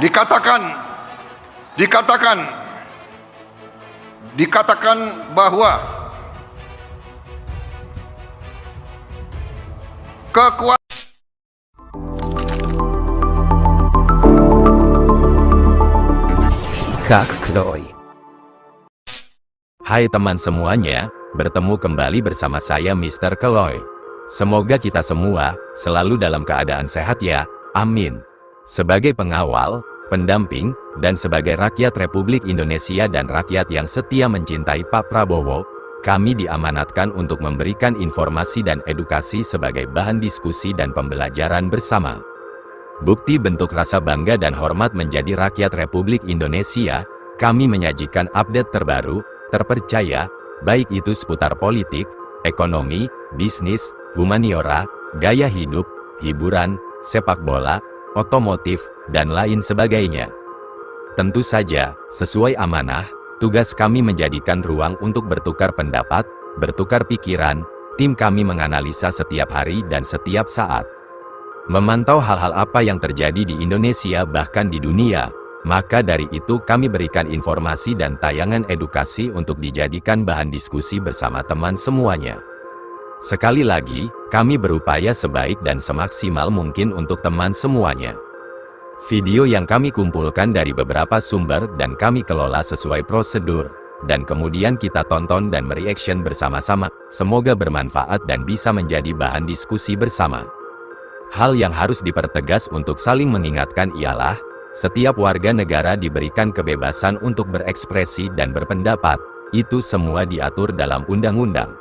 dikatakan bahwa kekuatan Kak Kloy. Hai teman semuanya, bertemu kembali bersama saya Mr. Kloy. Semoga kita semua selalu dalam keadaan sehat ya, amin. Sebagai pengawal, pendamping, dan sebagai rakyat Republik Indonesia dan rakyat yang setia mencintai Pak Prabowo, kami diamanatkan untuk memberikan informasi dan edukasi sebagai bahan diskusi dan pembelajaran bersama. Bukti bentuk rasa bangga dan hormat menjadi rakyat Republik Indonesia, kami menyajikan update terbaru, terpercaya, baik itu seputar politik, ekonomi, bisnis, humaniora, gaya hidup, hiburan, sepak bola, otomotif, dan lain sebagainya. Tentu saja, sesuai amanah, tugas kami menjadikan ruang untuk bertukar pendapat, bertukar pikiran, tim kami menganalisa setiap hari dan setiap saat. Memantau hal-hal apa yang terjadi di Indonesia bahkan di dunia, maka dari itu kami berikan informasi dan tayangan edukasi untuk dijadikan bahan diskusi bersama teman semuanya. Sekali lagi, kami berupaya sebaik dan semaksimal mungkin untuk teman semuanya. Video yang kami kumpulkan dari beberapa sumber dan kami kelola sesuai prosedur, dan kemudian kita tonton dan mereaction bersama-sama, semoga bermanfaat dan bisa menjadi bahan diskusi bersama. Hal yang harus dipertegas untuk saling mengingatkan ialah, setiap warga negara diberikan kebebasan untuk berekspresi dan berpendapat, itu semua diatur dalam undang-undang.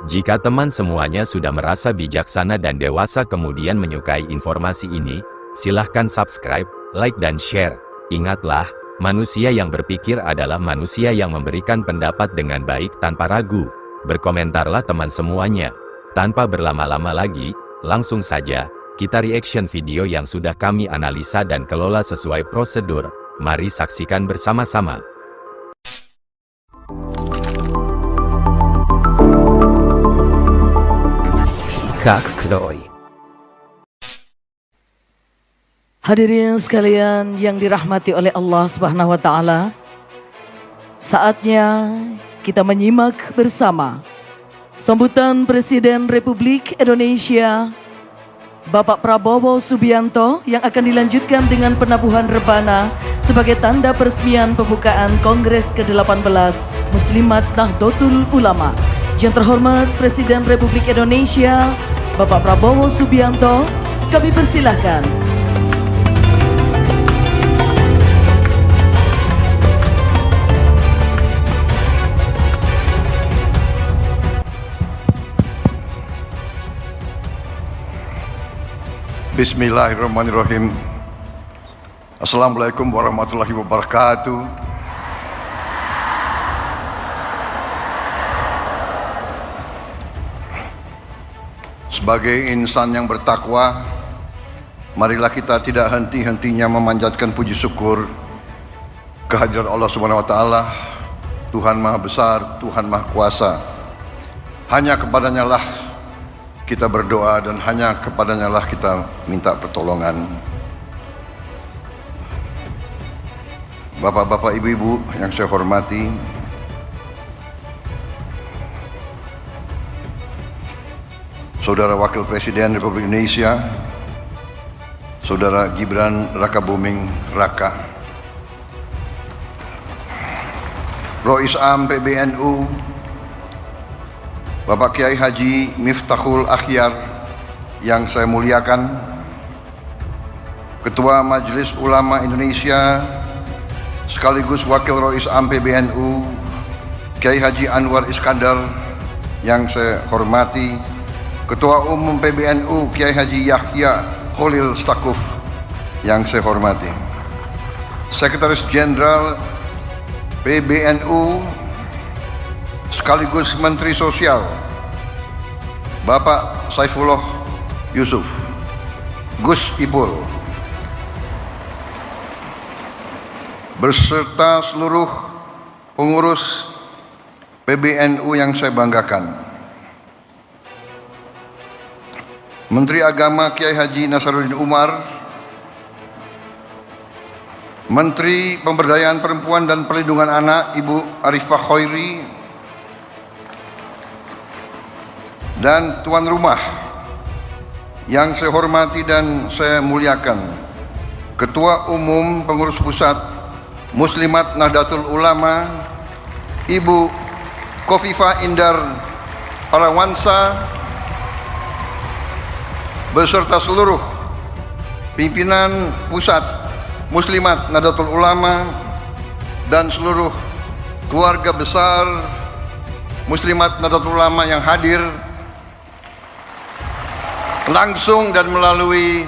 Jika teman semuanya sudah merasa bijaksana dan dewasa kemudian menyukai informasi ini, silahkan subscribe, like dan share. Ingatlah, manusia yang berpikir adalah manusia yang memberikan pendapat dengan baik tanpa ragu. Berkomentarlah teman semuanya. Tanpa berlama-lama lagi, langsung saja, kita reaction video yang sudah kami analisa dan kelola sesuai prosedur. Mari saksikan bersama-sama. Kak Kloy. Hadirin sekalian yang dirahmati oleh Allah Subhanahu wa taala, saatnya kita menyimak bersama sambutan Presiden Republik Indonesia Bapak Prabowo Subianto yang akan dilanjutkan dengan penabuhan rebana sebagai tanda peresmian pembukaan Kongres ke-18 Muslimat Nahdlatul Ulama. Yang terhormat Presiden Republik Indonesia Bapak Prabowo Subianto, kami persilahkan. Bismillahirrahmanirrahim. Assalamualaikum warahmatullahi wabarakatuh. Sebagai insan yang bertakwa, marilah kita tidak henti-hentinya memanjatkan puji syukur kehadirat Allah Subhanahu wa taala, Tuhan Maha Besar, Tuhan Maha Kuasa. Hanya kepadanya lah kita berdoa dan hanya kepadanya lah kita minta pertolongan. Bapak-bapak, ibu-ibu yang saya hormati, Saudara Wakil Presiden Republik Indonesia, Saudara Gibran Rakabuming Raka, Rois Am PBNU, Bapak Kiai Haji Miftahul Akhyar yang saya muliakan, Ketua Majelis Ulama Indonesia sekaligus Wakil Rois Am PBNU Kiai Haji Anwar Iskandar yang saya hormati, Ketua Umum PBNU Kiai Haji Yahya Khalil Stakuf yang saya hormati, Sekretaris Jenderal PBNU sekaligus Menteri Sosial Bapak Saifullah Yusuf Gus Ipul, beserta seluruh pengurus PBNU yang saya banggakan, Menteri Agama Kiai Haji Nasaruddin Umar, Menteri Pemberdayaan Perempuan dan Perlindungan Anak Ibu Arifah Khairi, dan tuan rumah yang saya hormati dan saya muliakan, Ketua Umum Pengurus Pusat Muslimat Nahdlatul Ulama Ibu Khofifah Indar Parawansa beserta seluruh pimpinan Pusat Muslimat Nahdlatul Ulama dan seluruh keluarga besar Muslimat Nahdlatul Ulama yang hadir langsung dan melalui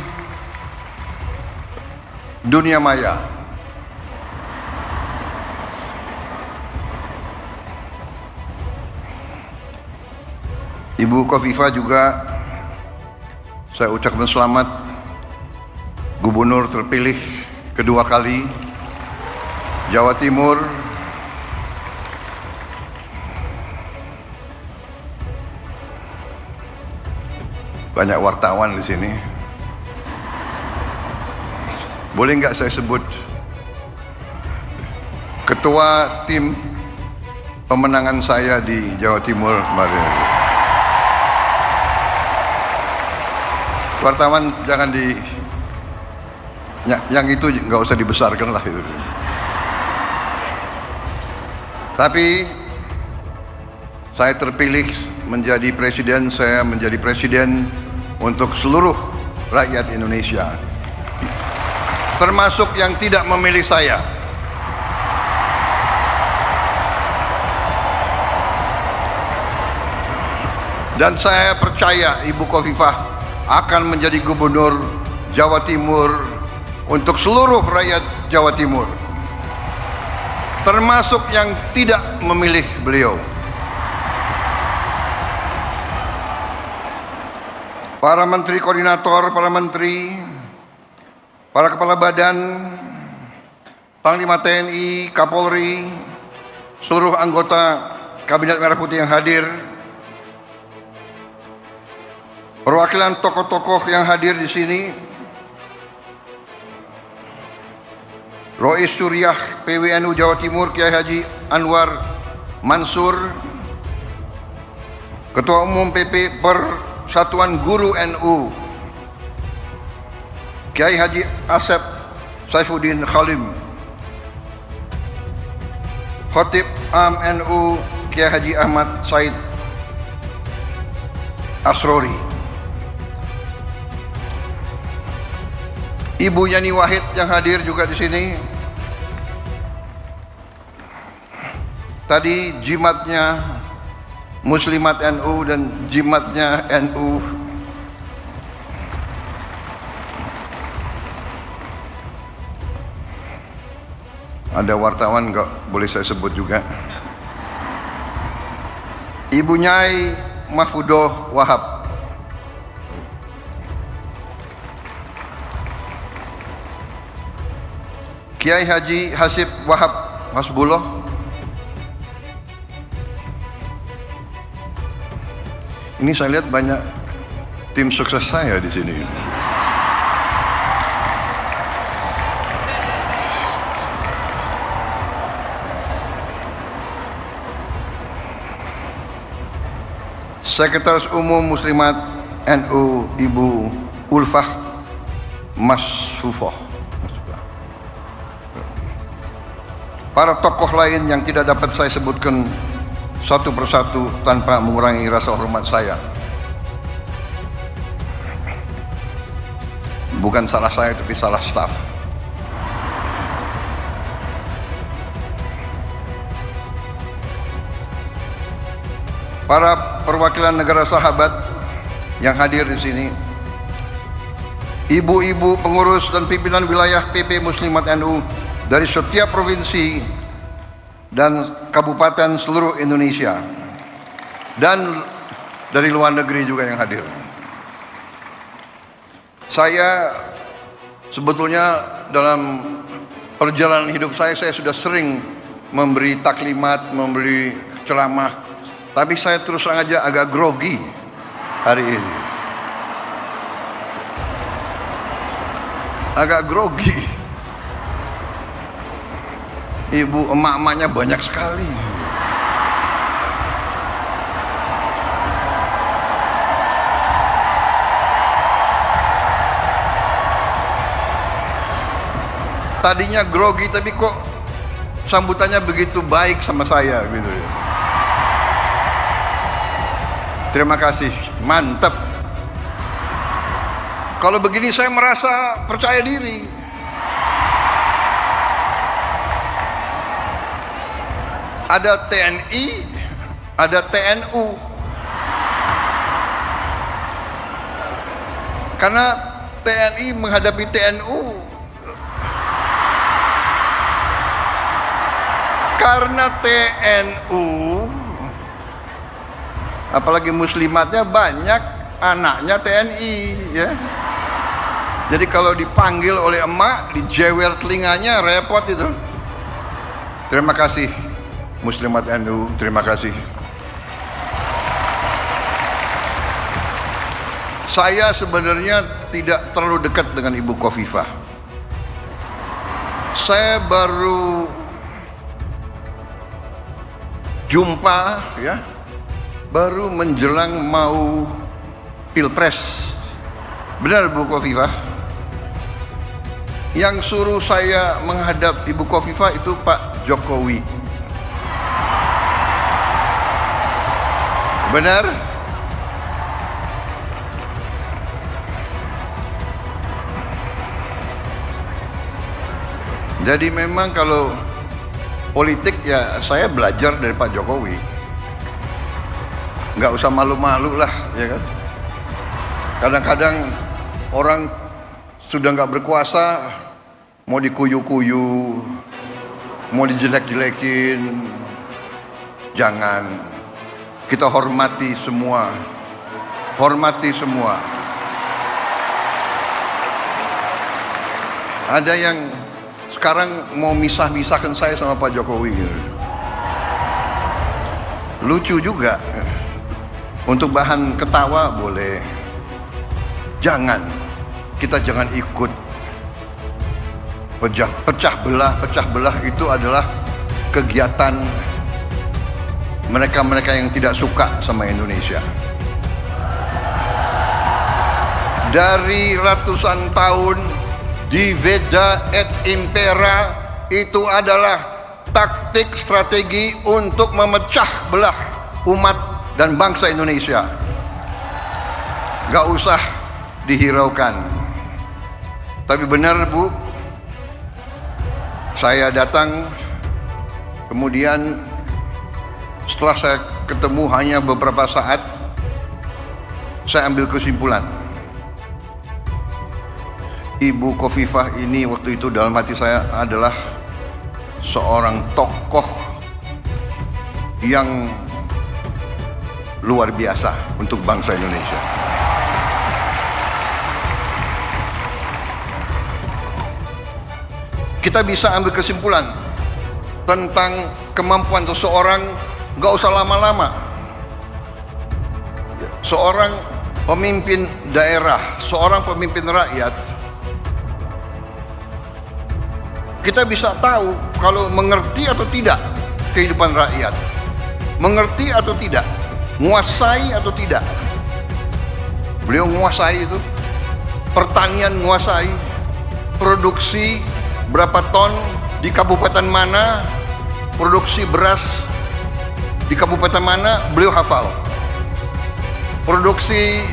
dunia maya. Ibu Khofifah juga saya ucapkan selamat Gubernur terpilih kedua kali Jawa Timur. Banyak wartawan di sini. Boleh nggak saya sebut ketua tim pemenangan saya di Jawa Timur kemarin? Wartawan jangan yang itu nggak usah dibesarkan lah itu. Tapi saya terpilih menjadi presiden, saya menjadi presiden untuk seluruh rakyat Indonesia, termasuk yang tidak memilih saya. Dan saya percaya Ibu Khofifah akan menjadi gubernur Jawa Timur untuk seluruh rakyat Jawa Timur, termasuk yang tidak memilih beliau. Para menteri koordinator, para menteri, para kepala badan, Panglima TNI, Kapolri, seluruh anggota Kabinet Merah Putih yang hadir, perwakilan tokoh-tokoh yang hadir di sini, Rois Suriah PWNU Jawa Timur Kiai Haji Anwar Mansur, Ketua Umum PP Persatuan Guru NU Kiai Haji Asep Saifuddin Khalim, Khatib Am NU Kiai Haji Ahmad Said Asrori, Ibu Yani Wahid yang hadir juga di sini. Tadi jimatnya Muslimat NU dan jimatnya NU. Ada wartawan nggak boleh saya sebut juga. Ibu Nyai Mahfudoh Wahab, Kiai Haji Hasib Wahab Hasbullah, ini saya lihat banyak tim sukses saya di sini. Sekretaris Umum Muslimat NU Ibu Ulfah Masfufoh, para tokoh lain yang tidak dapat saya sebutkan satu persatu tanpa mengurangi rasa hormat saya. Bukan salah saya, tapi salah staf. Para perwakilan negara sahabat yang hadir di sini, ibu-ibu pengurus dan pimpinan wilayah PP Muslimat NU dari setiap provinsi dan kabupaten seluruh Indonesia, dan dari luar negeri juga yang hadir. Saya sebetulnya dalam perjalanan hidup saya sudah sering memberi taklimat, memberi ceramah, tapi saya terus terang aja agak grogi hari ini. Agak grogi. Ibu emak-emaknya banyak sekali. Tadinya grogi tapi kok sambutannya begitu baik sama saya gitu. Terima kasih, mantap. Kalau begini saya merasa percaya diri. Ada TNI, ada TNU. Karena TNI menghadapi TNU. Karena TNU, apalagi muslimatnya banyak anaknya TNI, ya. Jadi kalau dipanggil oleh emak, dijewer telinganya, repot itu. Terima kasih muslimat NU, terima kasih. Saya sebenarnya tidak terlalu dekat dengan Ibu Khofifah. Saya baru jumpa, ya, baru menjelang mau pilpres. Benar Bu Khofifah? Yang suruh saya menghadap Ibu Khofifah itu Pak Jokowi. Benar? Jadi memang kalau politik ya saya belajar dari Pak Jokowi. Nggak usah malu-malu lah, ya kan? Kadang-kadang orang sudah nggak berkuasa, mau dikuyu-kuyu, mau dijelek-jelekin. Jangan. Kita hormati semua. Hormati semua. Ada yang sekarang mau misah-misahkan saya sama Pak Jokowi. Lucu juga. Untuk bahan ketawa boleh. Jangan. Kita jangan ikut pecah belah itu adalah kegiatan mereka-mereka yang tidak suka sama Indonesia. Dari ratusan tahun diveda et impera itu adalah taktik strategi untuk memecah belah umat dan bangsa Indonesia. Gak usah dihiraukan. Tapi benar Bu, saya datang, kemudian setelah saya ketemu hanya beberapa saat, saya ambil kesimpulan. Ibu Khofifah ini waktu itu dalam hati saya adalah seorang tokoh yang luar biasa untuk bangsa Indonesia. Kita bisa ambil kesimpulan tentang kemampuan seseorang, gak usah lama-lama. Seorang pemimpin daerah, seorang pemimpin rakyat, kita bisa tahu kalau mengerti atau tidak kehidupan rakyat, mengerti atau tidak, menguasai atau tidak. Beliau menguasai itu, pertanian menguasai, produksi berapa ton di kabupaten mana, produksi beras di kabupaten mana, beliau hafal. Produksi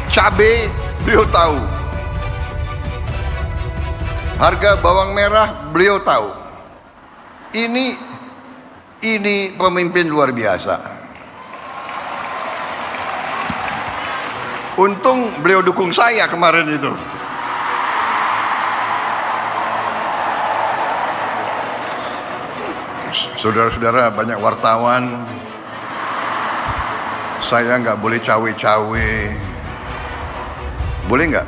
cabai beliau tahu. Harga bawang merah beliau tahu. Ini pemimpin luar biasa. Untung beliau dukung saya kemarin itu. Saudara-saudara, banyak wartawan. Saya nggak boleh cawe-cawe. Boleh nggak?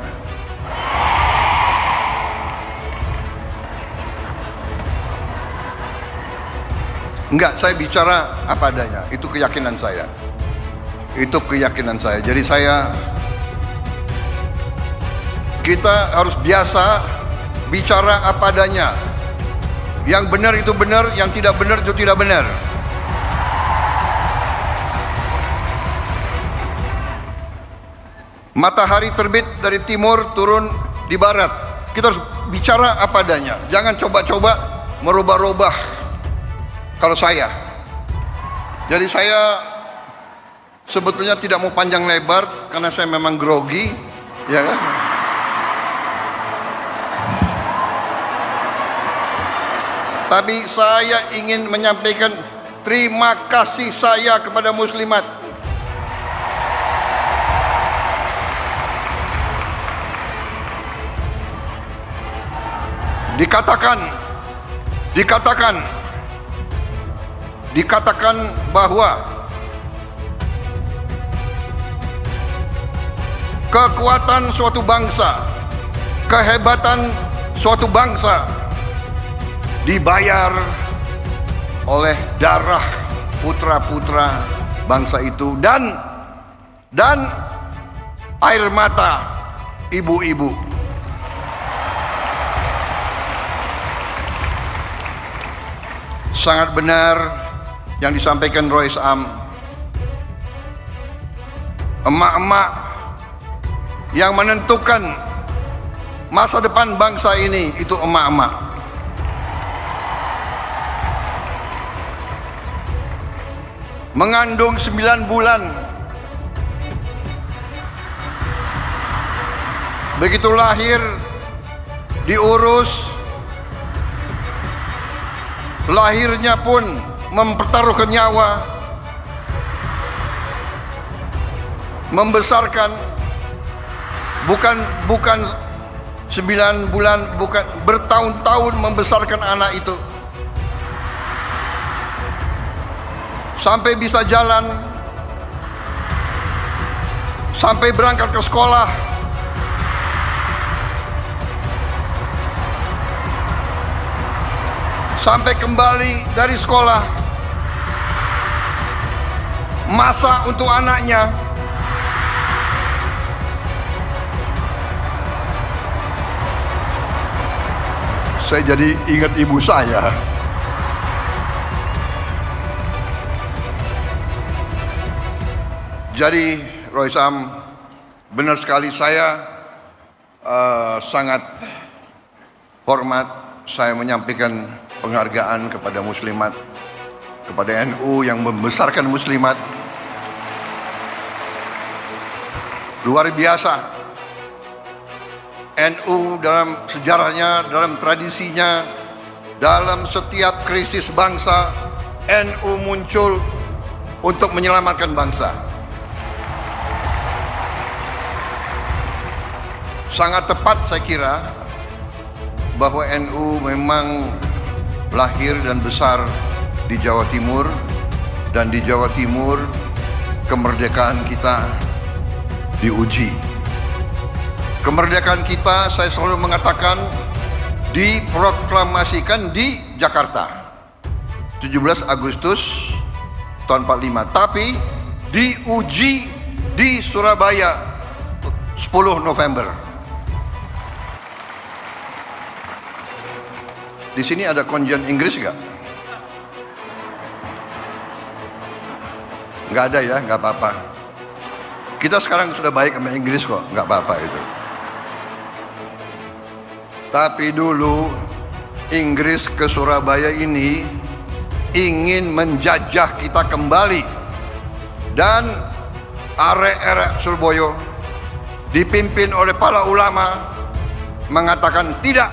Enggak, saya bicara apa adanya. Itu keyakinan saya. Itu keyakinan saya. Jadi kita harus biasa bicara apa adanya. Yang benar itu benar, yang tidak benar itu tidak benar. Matahari terbit dari timur, turun di barat. Kita harus bicara apa adanya. Jangan coba-coba merubah-rubah. Kalau saya, jadi saya sebetulnya tidak mau panjang lebar karena saya memang grogi, ya kan? Tapi saya ingin menyampaikan terima kasih saya kepada muslimat. Dikatakan bahwa kekuatan suatu bangsa, kehebatan suatu bangsa dibayar oleh darah putra-putra bangsa itu dan air mata ibu-ibu. Sangat benar yang disampaikan Rois Am. Emak-emak yang menentukan masa depan bangsa ini itu emak-emak. Mengandung 9 bulan. Begitu lahir, diurus, lahirnya pun mempertaruhkan nyawa, membesarkan bukan 9 bulan, bukan bertahun-tahun membesarkan anak itu sampai bisa jalan, sampai berangkat ke sekolah, sampai kembali dari sekolah, masak untuk anaknya, saya jadi ingat ibu saya. Jadi Rois Am, benar sekali saya sangat hormat, saya menyampaikan penghargaan kepada muslimat, kepada NU yang membesarkan muslimat. Luar biasa. NU dalam sejarahnya, dalam tradisinya, dalam setiap krisis bangsa, NU muncul untuk menyelamatkan bangsa. Sangat tepat saya kira bahwa NU memang lahir dan besar di Jawa Timur, dan di Jawa Timur kemerdekaan kita diuji. Kemerdekaan kita, saya selalu mengatakan, diproklamasikan di Jakarta 17 Agustus tahun 45, tapi diuji di Surabaya 10 November. Di sini ada konjen Inggris nggak? Nggak ada ya, nggak apa-apa. Kita sekarang sudah baik sama Inggris kok, nggak apa-apa itu. Tapi dulu Inggris ke Surabaya ini ingin menjajah kita kembali, dan arek-arek Surabaya dipimpin oleh para ulama mengatakan tidak.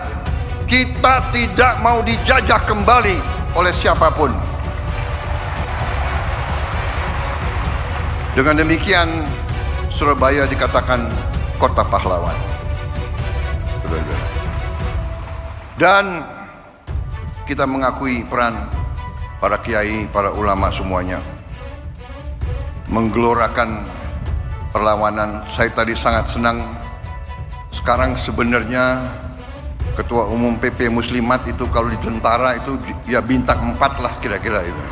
Kita tidak mau dijajah kembali oleh siapapun. Dengan demikian Surabaya dikatakan kota pahlawan. Dan kita mengakui peran para kiai, para ulama semuanya menggelorakan perlawanan. Saya tadi sangat senang. Sekarang sebenarnya Ketua Umum PP Muslimat itu kalau di tentara itu ya bintang 4 lah kira-kira itu.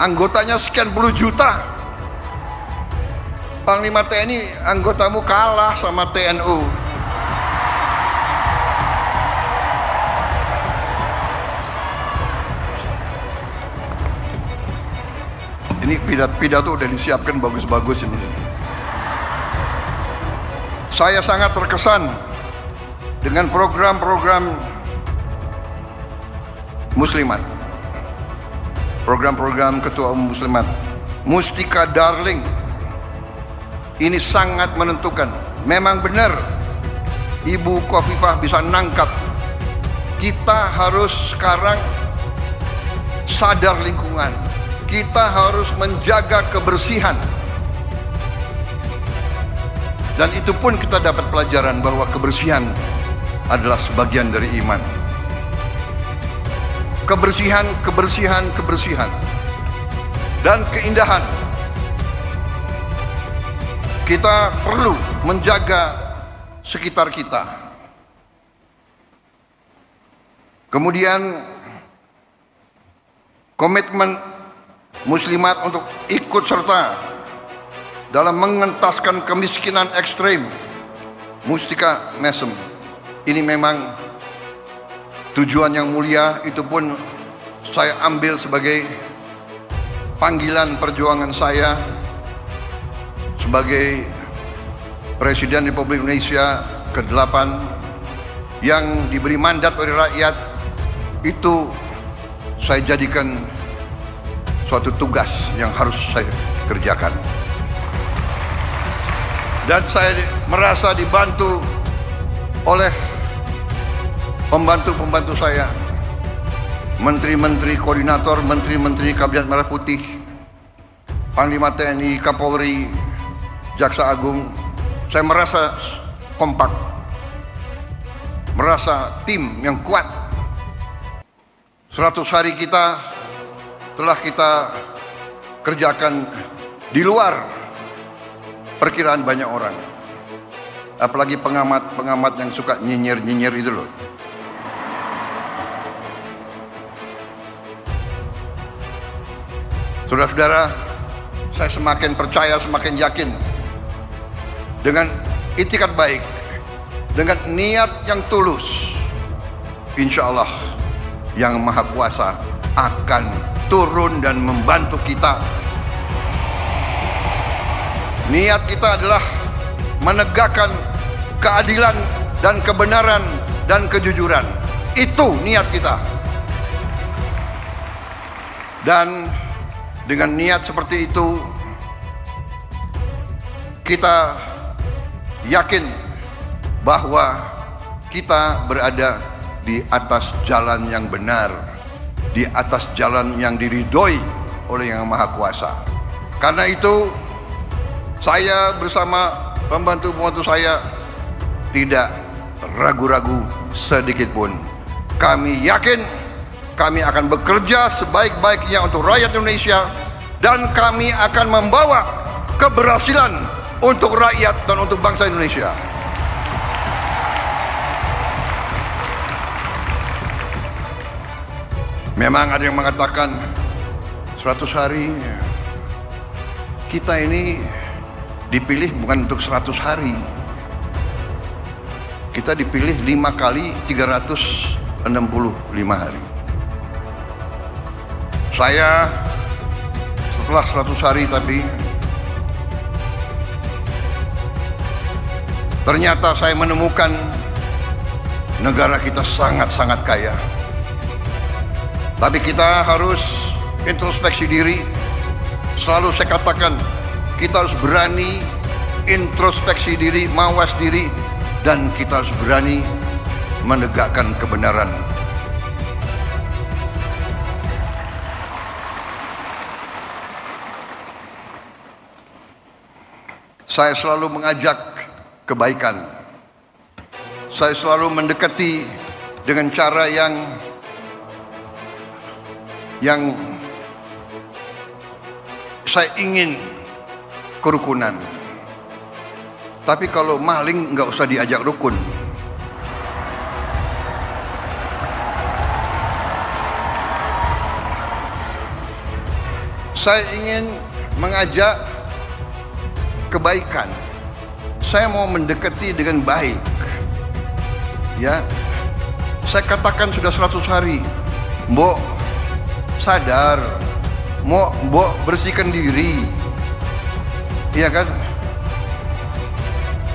Anggotanya sekian puluh juta. Panglima TNI anggotamu kalah sama TNU. Ini pidato udah disiapkan bagus-bagus ini. Saya sangat terkesan dengan program-program muslimat. Program-program Ketua Umum Muslimat. Mustika Darling. Ini sangat menentukan. Memang benar Ibu Khofifah bisa nangkap. Kita harus sekarang sadar lingkungan. Kita harus menjaga kebersihan. Dan itu pun kita dapat pelajaran bahwa kebersihan adalah sebagian dari iman. Kebersihan, kebersihan, kebersihan. Dan keindahan. Kita perlu menjaga sekitar kita. Kemudian komitmen muslimat untuk ikut serta dalam mengentaskan kemiskinan ekstrem. Mustika Mesem ini memang tujuan yang mulia. Itu pun saya ambil sebagai panggilan perjuangan saya sebagai Presiden Republik Indonesia ke-8 yang diberi mandat oleh rakyat. Itu saya jadikan suatu tugas yang harus saya kerjakan. Dan saya merasa dibantu oleh pembantu-pembantu saya, menteri-menteri koordinator, menteri-menteri Kabinet Merah Putih, Panglima TNI, Kapolri, Jaksa Agung. Saya merasa kompak, merasa tim yang kuat. 100 hari kita telah kita kerjakan di luar perkiraan banyak orang. Apalagi pengamat-pengamat yang suka nyinyir-nyinyir itu loh. Saudara-saudara, saya semakin percaya, semakin yakin dengan itikat baik, dengan niat yang tulus, insya Allah Yang Maha Kuasa akan turun dan membantu kita. Niat kita adalah menegakkan keadilan dan kebenaran dan kejujuran. Itu niat kita. Dan dengan niat seperti itu, kita yakin bahwa kita berada di atas jalan yang benar, di atas jalan yang diridhoi oleh Yang Maha Kuasa. Karena itu, saya bersama pembantu-pembantu saya tidak ragu-ragu sedikit pun. Kami yakin kami akan bekerja sebaik-baiknya untuk rakyat Indonesia, dan kami akan membawa keberhasilan untuk rakyat dan untuk bangsa Indonesia. Memang ada yang mengatakan 100 hari kita ini dipilih bukan untuk 100 hari. Kita dipilih 5 kali 365 hari. Saya setelah 100 hari tapi ternyata saya menemukan negara kita sangat-sangat kaya. Tapi kita harus introspeksi diri. Selalu saya katakan, kita harus berani introspeksi diri, mawas diri, dan kita harus berani menegakkan kebenaran. Saya selalu mengajak kebaikan. Saya selalu mendekati dengan cara yang saya ingin kerukunan. Tapi kalau maling nggak usah diajak rukun. Saya ingin mengajak kebaikan. Saya mau mendekati dengan baik. Ya, saya katakan sudah 100 hari. Mbok, sadar, mau bersihkan diri, iya kan?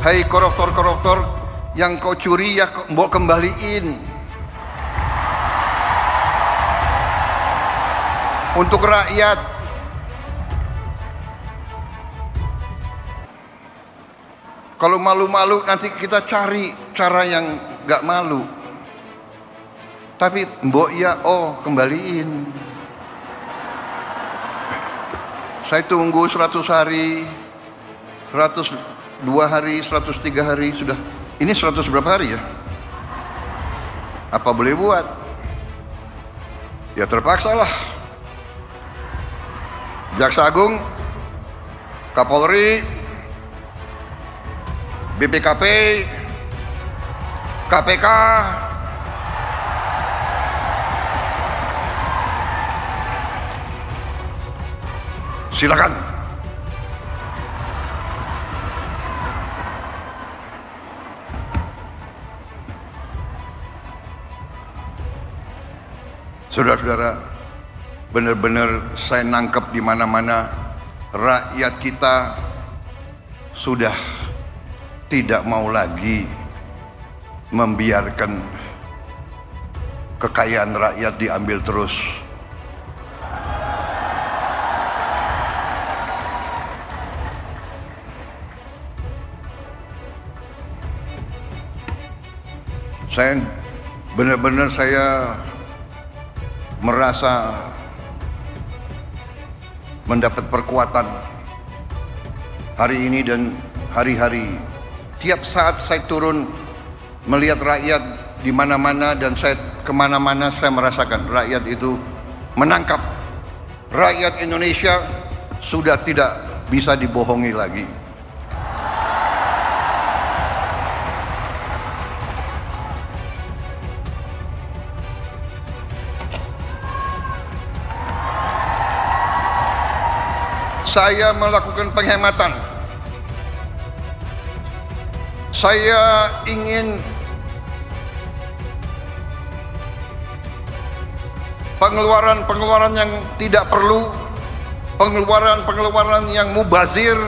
Hai koruptor-koruptor yang kau curi ya mbok kembaliin untuk rakyat. Kalau malu-malu nanti kita cari cara yang gak malu. Tapi mbok ya kembaliin. Saya tunggu 100 hari, 102 hari, 103 hari sudah. Ini 100 berapa hari ya? Apa boleh buat? Ya terpaksa lah. Jaksa Agung, Kapolri, BPKP, KPK, silakan. Saudara-saudara, benar-benar saya nangkep di mana-mana rakyat kita sudah tidak mau lagi membiarkan kekayaan rakyat diambil terus. Saya benar-benar merasa mendapat perkuatan hari ini dan hari-hari. Tiap saat saya turun melihat rakyat di mana-mana dan saya kemana-mana saya merasakan rakyat itu menangkap. Rakyat Indonesia sudah tidak bisa dibohongi lagi. Saya melakukan penghematan. Saya ingin pengeluaran-pengeluaran yang tidak perlu, pengeluaran-pengeluaran yang mubazir,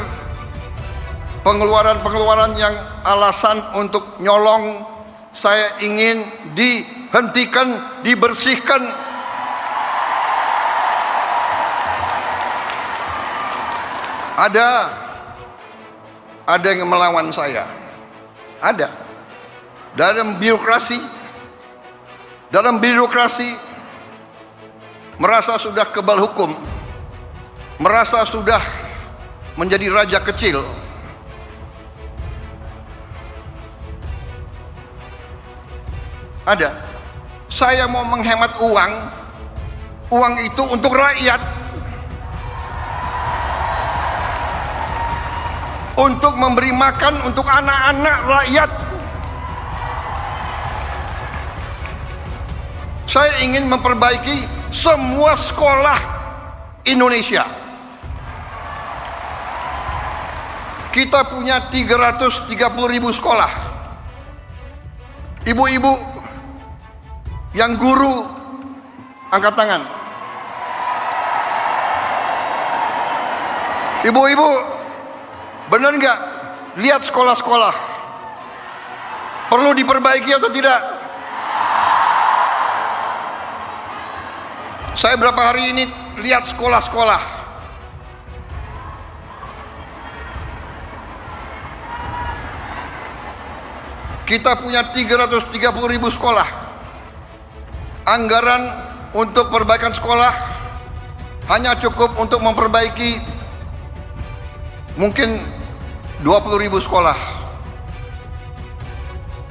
pengeluaran-pengeluaran yang alasan untuk nyolong, saya ingin dihentikan, dibersihkan. Ada yang melawan saya, ada dalam birokrasi merasa sudah kebal hukum, merasa sudah menjadi raja kecil. Ada, saya mau menghemat uang itu untuk rakyat, untuk memberi makan untuk anak-anak rakyat. Saya ingin memperbaiki semua sekolah Indonesia. Kita punya 330.000 sekolah. Ibu-ibu yang guru, angkat tangan. Ibu-ibu, benar nggak? Lihat sekolah-sekolah, perlu diperbaiki atau tidak? Saya berapa hari ini lihat sekolah-sekolah. Kita punya 330.000 sekolah. Anggaran untuk perbaikan sekolah hanya cukup untuk memperbaiki mungkin 20.000 sekolah.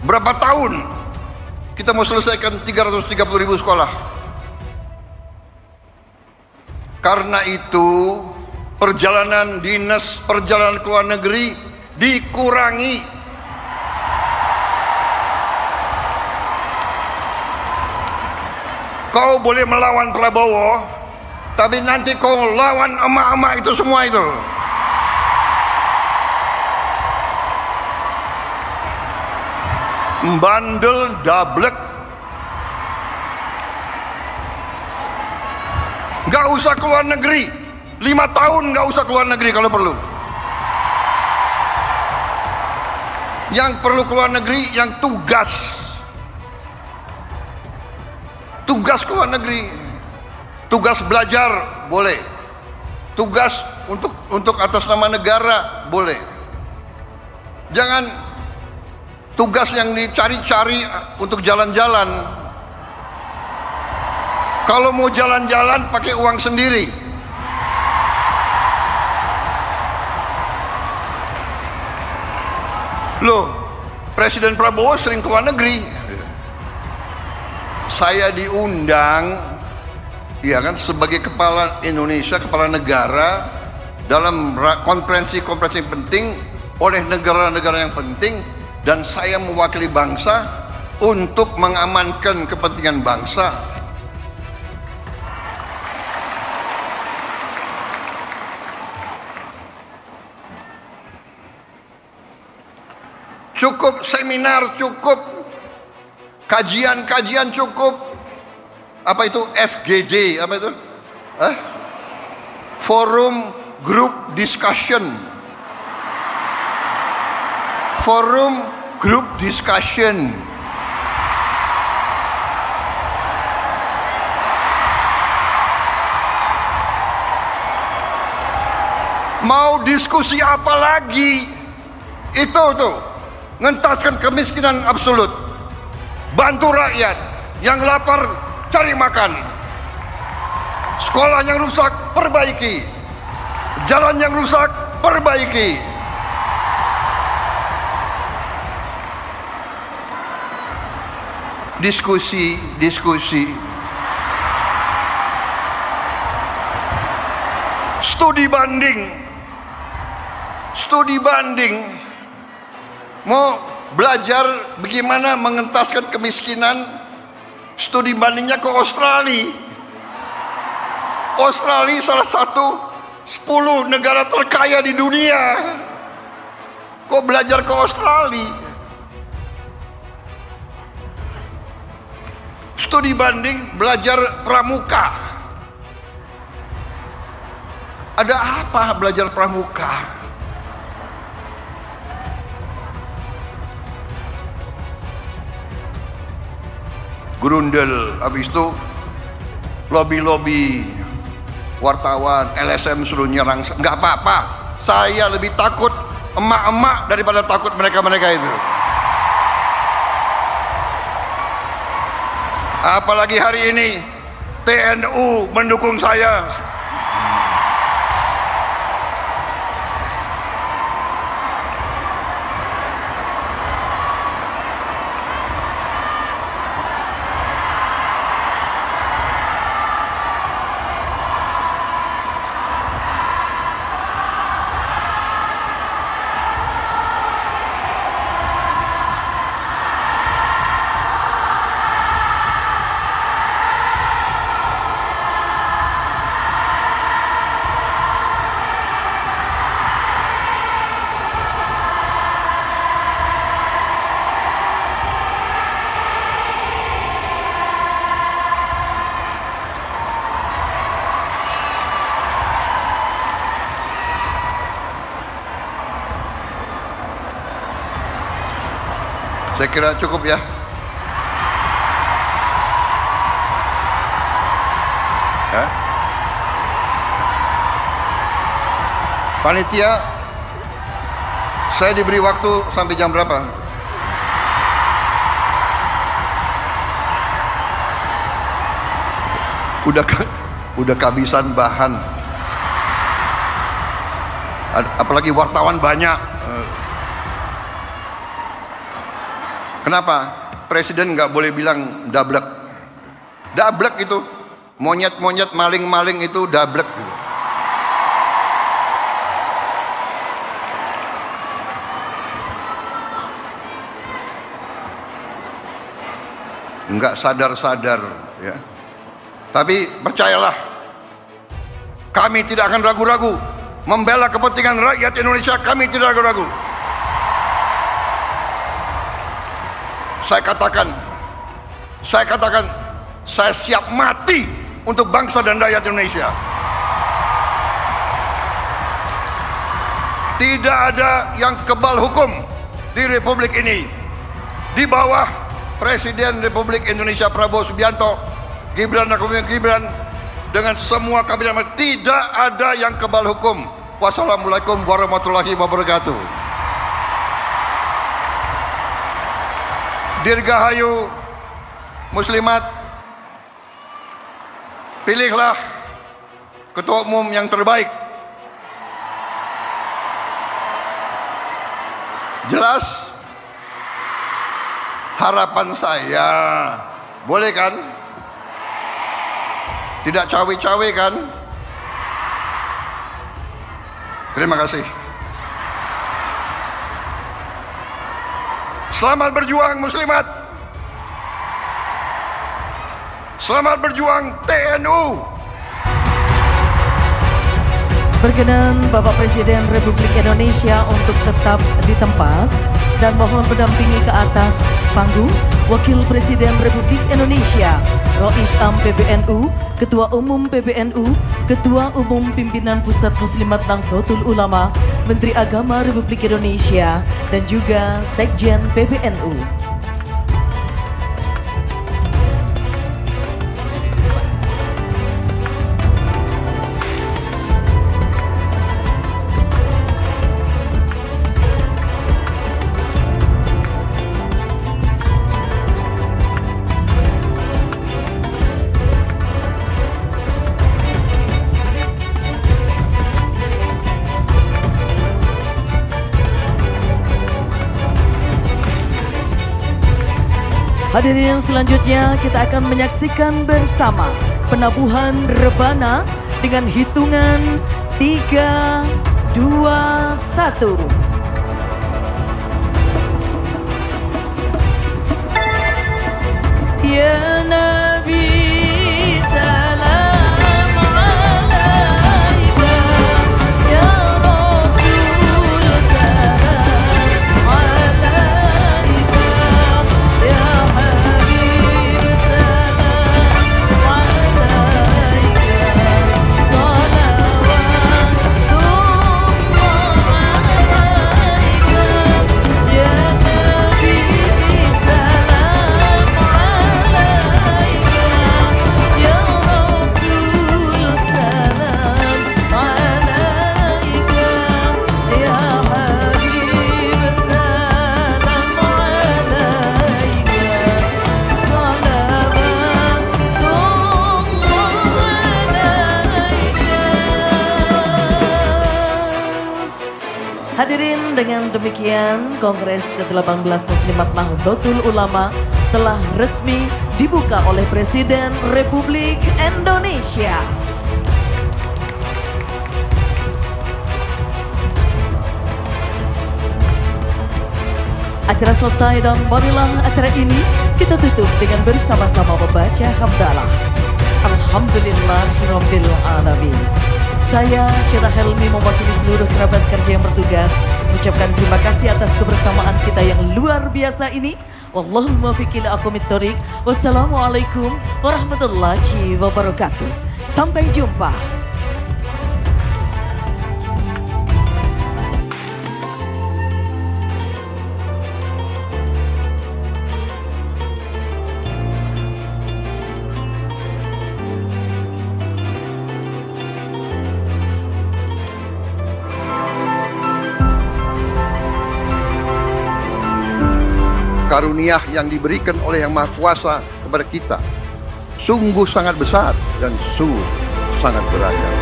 Berapa tahun kita mau selesaikan 330.000 sekolah? Karena itu perjalanan dinas, perjalanan ke luar negeri dikurangi. Kau boleh melawan Prabowo, tapi nanti kau lawan emak-emak itu semua itu. Bandel dablek, gak usah keluar negeri, 5 tahun nggak usah keluar negeri kalau perlu. Yang perlu keluar negeri yang tugas keluar negeri, tugas belajar boleh, tugas untuk atas nama negara boleh. Jangan tugas yang dicari-cari untuk jalan-jalan. Kalau mau jalan-jalan pakai uang sendiri. Loh, Presiden Prabowo sering keluar negeri. Saya diundang, ya kan, sebagai kepala Indonesia, kepala negara dalam konferensi-konferensi penting oleh negara-negara yang penting, dan saya mewakili bangsa untuk mengamankan kepentingan bangsa. Cukup seminar, cukup kajian-kajian, cukup apa itu FGD, apa itu? Forum Group Discussion. Forum Group Discussion. Mau diskusi apa lagi? Itu tuh, ngentaskan kemiskinan absolut, bantu rakyat yang lapar cari makan, sekolah yang rusak perbaiki, jalan yang rusak perbaiki. Diskusi studi banding. Mau belajar bagaimana mengentaskan kemiskinan, studi bandingnya ke Australia. Australia salah satu 10 negara terkaya di dunia. Kok belajar ke Australia? Studi banding, belajar pramuka. Ada apa belajar pramuka? Grundel, habis itu lobby wartawan, LSM suruh nyerang. Nggak apa-apa, saya lebih takut emak-emak daripada takut mereka-mereka itu. Apalagi hari ini TNU mendukung saya. Saya kira cukup ya. Panitia, saya diberi waktu sampai jam berapa? Udah kehabisan bahan. Apalagi wartawan banyak. Kenapa? Presiden nggak boleh bilang dablek. Dablek itu monyet-monyet, maling-maling itu dablek. Nggak sadar-sadar ya. Tapi percayalah, kami tidak akan ragu-ragu membela kepentingan rakyat Indonesia. Kami tidak ragu-ragu. Saya katakan, saya siap mati untuk bangsa dan rakyat Indonesia. Tidak ada yang kebal hukum di Republik ini. Di bawah Presiden Republik Indonesia Prabowo Subianto, Gibran Rakabuming Gibran, dengan semua kabinet, tidak ada yang kebal hukum. Wassalamualaikum warahmatullahi wabarakatuh. Dirgahayu Muslimat, pilihlah ketua umum yang terbaik. Jelas? Harapan saya, boleh kan? Tidak cawe-cawe kan? Terima kasih. Selamat berjuang Muslimat. Selamat berjuang TNU. Berkenan Bapak Presiden Republik Indonesia untuk tetap di tempat dan mohon mendampingi ke atas panggung Wakil Presiden Republik Indonesia Rois Am PBNU, Ketua Umum PBNU, Ketua Umum Pimpinan Pusat Muslimat Nahdlatul Ulama, Menteri Agama Republik Indonesia, dan juga Sekjen PBNU. Hadirin, selanjutnya kita akan menyaksikan bersama penabuhan rebana dengan hitungan 3, 2, 1. Ya Nabi salam alaika, ya Rasul salam alaika, ya Habib salam alaika, salawatullah alaika, ya Nabi salam alaika, ya Rasul salam alaika, ya Habib salam alaika, salawatullah alaika. Hadirin, dengan demikian Kongres ke-18 Muslimat Nahdlatul Ulama telah resmi dibuka oleh Presiden Republik Indonesia. Acara selesai dan marilah acara ini kita tutup dengan bersama-sama membaca hamdalah. Alhamdulillahirabbil alamin. Saya Ceta Helmi mewakili seluruh kerabat kerja yang bertugas mengucapkan terima kasih atas kebersamaan kita yang luar biasa ini. Wallahul muwaffiq ila aqwamit thoriq. Wassalamualaikum warahmatullahi wabarakatuh. Sampai jumpa. Karunia yang diberikan oleh Yang Maha Kuasa kepada kita sungguh sangat besar dan sungguh sangat beragam.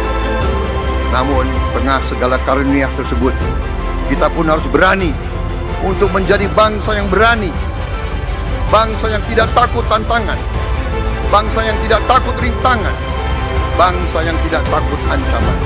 Namun tengah segala karunia tersebut, kita pun harus berani untuk menjadi bangsa yang berani, bangsa yang tidak takut tantangan, bangsa yang tidak takut rintangan, bangsa yang tidak takut ancaman.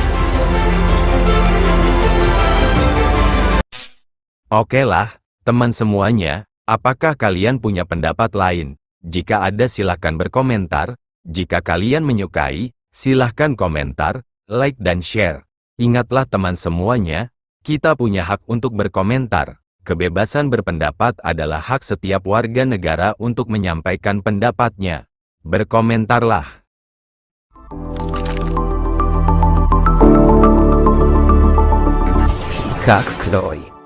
Oke lah, teman semuanya. Apakah kalian punya pendapat lain? Jika ada silahkan berkomentar. Jika kalian menyukai, silahkan komentar, like dan share. Ingatlah teman semuanya, kita punya hak untuk berkomentar. Kebebasan berpendapat adalah hak setiap warga negara untuk menyampaikan pendapatnya. Berkomentarlah. Kak Kloy.